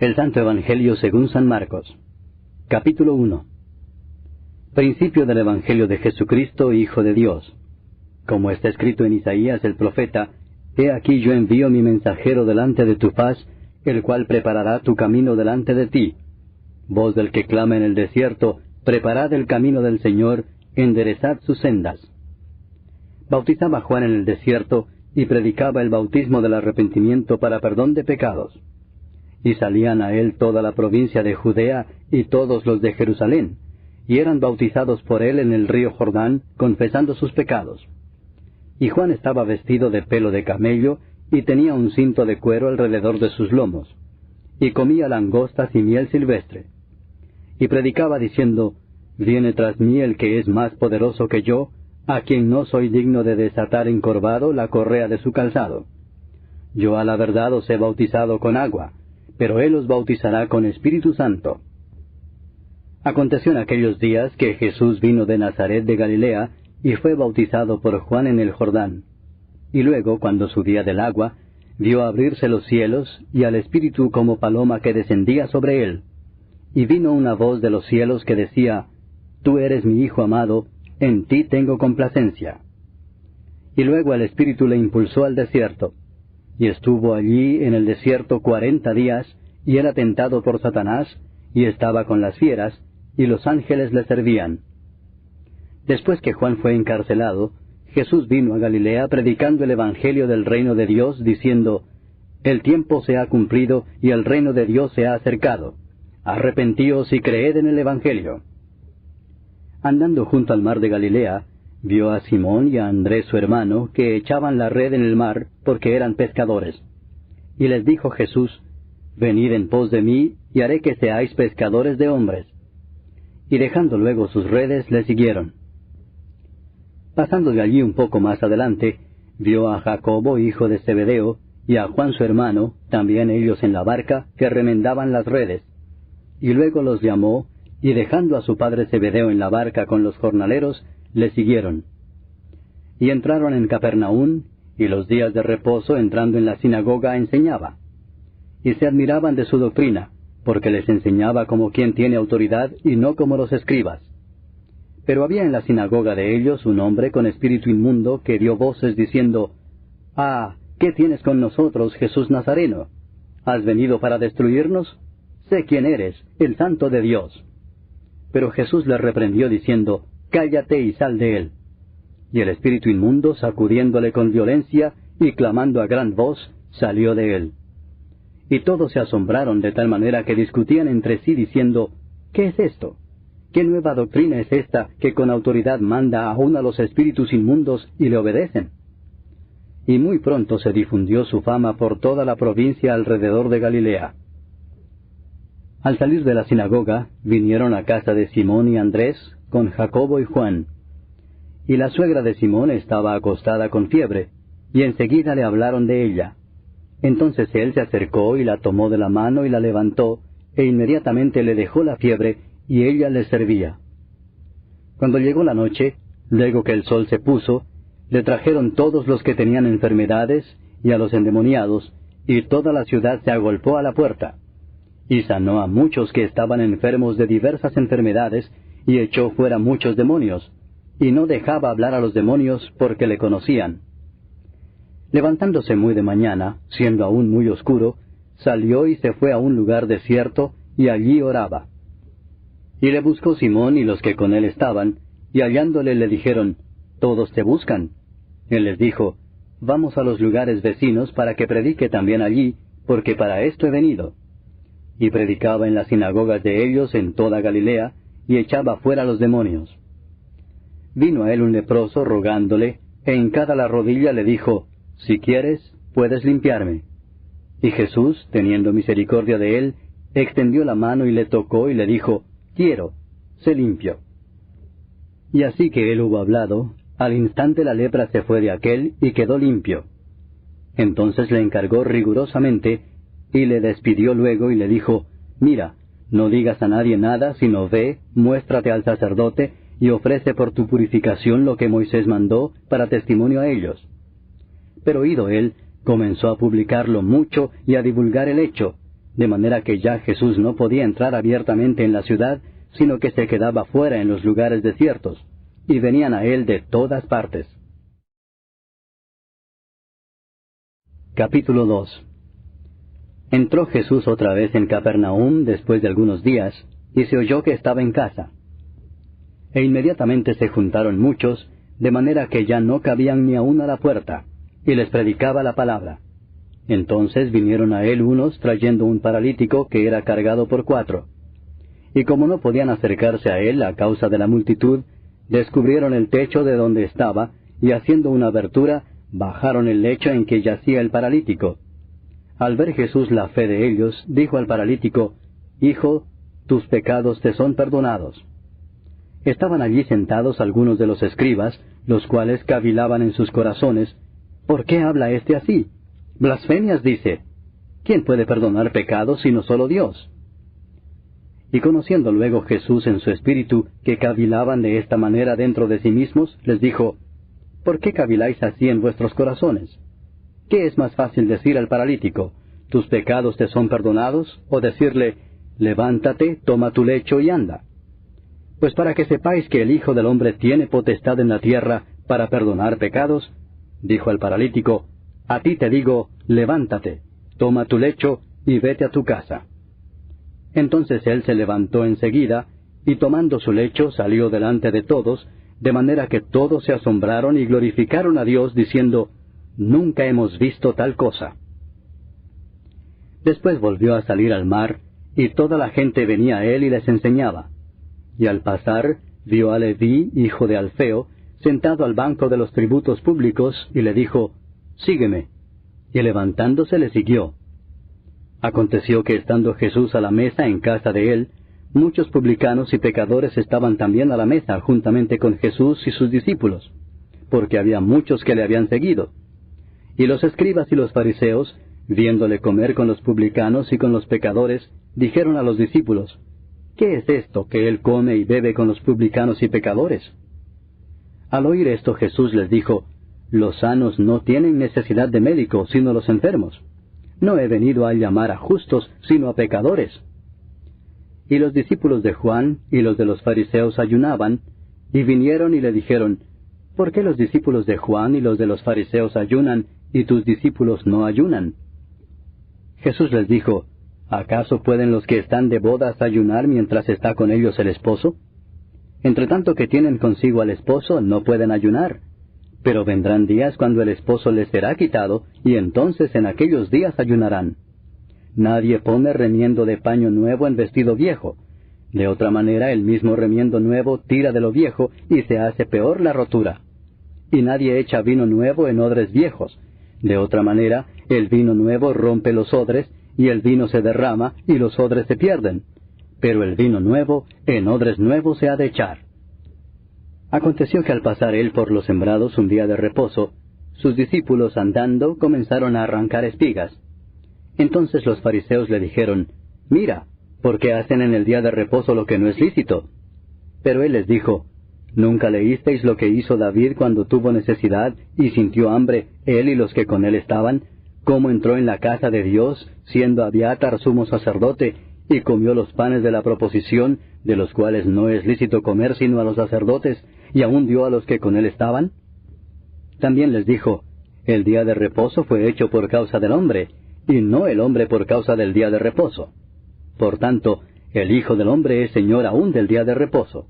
El Santo Evangelio según San Marcos. Capítulo 1. Principio del Evangelio de Jesucristo, Hijo de Dios. Como está escrito en Isaías el profeta, He aquí yo envío mi mensajero delante de tu faz, el cual preparará tu camino delante de ti. Voz del que clama en el desierto, preparad el camino del Señor, enderezad sus sendas. Bautizaba Juan en el desierto, y predicaba el bautismo del arrepentimiento para perdón de pecados. Y salían a él toda la provincia de Judea y todos los de Jerusalén, y eran bautizados por él en el río Jordán, confesando sus pecados. Y Juan estaba vestido de pelo de camello, y tenía un cinto de cuero alrededor de sus lomos, y comía langostas y miel silvestre. Y predicaba diciendo, Viene tras mí el que es más poderoso que yo, a quien no soy digno de desatar encorvado la correa de su calzado. Yo a la verdad os he bautizado con agua, pero él os bautizará con Espíritu Santo. Aconteció en aquellos días que Jesús vino de Nazaret de Galilea, y fue bautizado por Juan en el Jordán. Y luego, cuando subía del agua, vio abrirse los cielos, y al Espíritu como paloma que descendía sobre él. Y vino una voz de los cielos que decía, Tú eres mi Hijo amado, en ti tengo complacencia. Y luego el Espíritu le impulsó al desierto. Y estuvo allí en el desierto 40 días, y era tentado por Satanás, y estaba con las fieras, y los ángeles le servían. Después que Juan fue encarcelado, Jesús vino a Galilea predicando el Evangelio del reino de Dios, diciendo, El tiempo se ha cumplido, y el reino de Dios se ha acercado. Arrepentíos y creed en el Evangelio. Andando junto al mar de Galilea, vio a Simón y a Andrés su hermano, que echaban la red en el mar, porque eran pescadores. Y les dijo Jesús, Venid en pos de mí, y haré que seáis pescadores de hombres. Y dejando luego sus redes, le siguieron. Pasando de allí un poco más adelante, vio a Jacobo, hijo de Zebedeo, y a Juan su hermano, también ellos en la barca, que remendaban las redes. Y luego los llamó, y dejando a su padre Zebedeo en la barca con los jornaleros, le siguieron. Y entraron en Capernaum, y los días de reposo entrando en la sinagoga enseñaba. Y se admiraban de su doctrina, porque les enseñaba como quien tiene autoridad y no como los escribas. Pero había en la sinagoga de ellos un hombre con espíritu inmundo que dio voces diciendo, Ah, ¿qué tienes con nosotros, Jesús Nazareno? ¿Has venido para destruirnos? Sé quién eres, el Santo de Dios. Pero Jesús le reprendió diciendo, Cállate y sal de él. Y el espíritu inmundo, sacudiéndole con violencia y clamando a gran voz, salió de él. Y todos se asombraron de tal manera que discutían entre sí diciendo, ¿Qué es esto? ¿Qué nueva doctrina es esta que con autoridad manda aún a los espíritus inmundos y le obedecen? Y muy pronto se difundió su fama por toda la provincia alrededor de Galilea. Al salir de la sinagoga, vinieron a casa de Simón y Andrés, con Jacobo y Juan. Y la suegra de Simón estaba acostada con fiebre, y enseguida le hablaron de ella. Entonces él se acercó y la tomó de la mano y la levantó, e inmediatamente le dejó la fiebre, y ella le servía. Cuando llegó la noche, luego que el sol se puso, le trajeron todos los que tenían enfermedades, y a los endemoniados, y toda la ciudad se agolpó a la puerta. Y sanó a muchos que estaban enfermos de diversas enfermedades, y echó fuera muchos demonios, y no dejaba hablar a los demonios porque le conocían. Levantándose muy de mañana, siendo aún muy oscuro, salió y se fue a un lugar desierto, y allí oraba. Y le buscó Simón y los que con él estaban, y hallándole le dijeron, Todos te buscan. Él les dijo, Vamos a los lugares vecinos para que predique también allí, porque para esto he venido. Y predicaba en las sinagogas de ellos en toda Galilea, y echaba fuera los demonios. Vino a él un leproso rogándole, e hincada la rodilla le dijo, Si quieres, puedes limpiarme. Y Jesús, teniendo misericordia de él, extendió la mano y le tocó y le dijo, Quiero, sé limpio. Y así que él hubo hablado, al instante la lepra se fue de aquél y quedó limpio. Entonces le encargó rigurosamente, y le despidió luego y le dijo, Mira, no digas a nadie nada, sino ve, muéstrate al sacerdote, y ofrece por tu purificación lo que Moisés mandó, para testimonio a ellos. Pero oído él, comenzó a publicarlo mucho y a divulgar el hecho, de manera que ya Jesús no podía entrar abiertamente en la ciudad, sino que se quedaba fuera en los lugares desiertos, y venían a él de todas partes. Capítulo 2. Entró Jesús otra vez en Capernaum después de algunos días, y se oyó que estaba en casa. E inmediatamente se juntaron muchos, de manera que ya no cabían ni aun a la puerta, y les predicaba la palabra. Entonces vinieron a él unos trayendo un paralítico que era cargado por 4. Y como no podían acercarse a él a causa de la multitud, descubrieron el techo de donde estaba, y haciendo una abertura, bajaron el lecho en que yacía el paralítico. Al ver Jesús la fe de ellos, dijo al paralítico, «Hijo, tus pecados te son perdonados». Estaban allí sentados algunos de los escribas, los cuales cavilaban en sus corazones, «¿Por qué habla éste así? Blasfemias dice. ¿Quién puede perdonar pecados sino solo Dios?» Y conociendo luego Jesús en su espíritu que cavilaban de esta manera dentro de sí mismos, les dijo, «¿Por qué caviláis así en vuestros corazones? ¿Qué es más fácil decir al paralítico, tus pecados te son perdonados, o decirle, levántate, toma tu lecho y anda? Pues para que sepáis que el Hijo del Hombre tiene potestad en la tierra para perdonar pecados, dijo al paralítico, a ti te digo, levántate, toma tu lecho y vete a tu casa. Entonces él se levantó enseguida, y tomando su lecho salió delante de todos, de manera que todos se asombraron y glorificaron a Dios, diciendo, «Nunca hemos visto tal cosa». Después volvió a salir al mar, y toda la gente venía a él y les enseñaba. Y al pasar, vio a Leví, hijo de Alfeo, sentado al banco de los tributos públicos, y le dijo, «Sígueme». Y levantándose le siguió. Aconteció que estando Jesús a la mesa en casa de él, muchos publicanos y pecadores estaban también a la mesa juntamente con Jesús y sus discípulos, porque había muchos que le habían seguido. Y los escribas y los fariseos, viéndole comer con los publicanos y con los pecadores, dijeron a los discípulos, «¿Qué es esto que él come y bebe con los publicanos y pecadores?» Al oír esto Jesús les dijo, «Los sanos no tienen necesidad de médico, sino los enfermos. No he venido a llamar a justos, sino a pecadores». Y los discípulos de Juan y los de los fariseos ayunaban, y vinieron y le dijeron, «¿Por qué los discípulos de Juan y los de los fariseos ayunan, y tus discípulos no ayunan?» Jesús les dijo, ¿acaso pueden los que están de bodas ayunar mientras está con ellos el esposo? Entre tanto que tienen consigo al esposo, no pueden ayunar. Pero vendrán días cuando el esposo les será quitado, y entonces en aquellos días ayunarán. Nadie pone remiendo de paño nuevo en vestido viejo. De otra manera, el mismo remiendo nuevo tira de lo viejo, y se hace peor la rotura. Y nadie echa vino nuevo en odres viejos. De otra manera, el vino nuevo rompe los odres, y el vino se derrama, y los odres se pierden. Pero el vino nuevo, en odres nuevos se ha de echar. Aconteció que al pasar él por los sembrados un día de reposo, sus discípulos andando comenzaron a arrancar espigas. Entonces los fariseos le dijeron, «Mira, ¿por qué hacen en el día de reposo lo que no es lícito?» Pero él les dijo, ¿nunca leísteis lo que hizo David cuando tuvo necesidad y sintió hambre, él y los que con él estaban? ¿Cómo entró en la casa de Dios, siendo Abiatar sumo sacerdote, y comió los panes de la proposición, de los cuales no es lícito comer sino a los sacerdotes, y aún dio a los que con él estaban? También les dijo, el día de reposo fue hecho por causa del hombre, y no el hombre por causa del día de reposo. Por tanto, el Hijo del Hombre es Señor aún del día de reposo.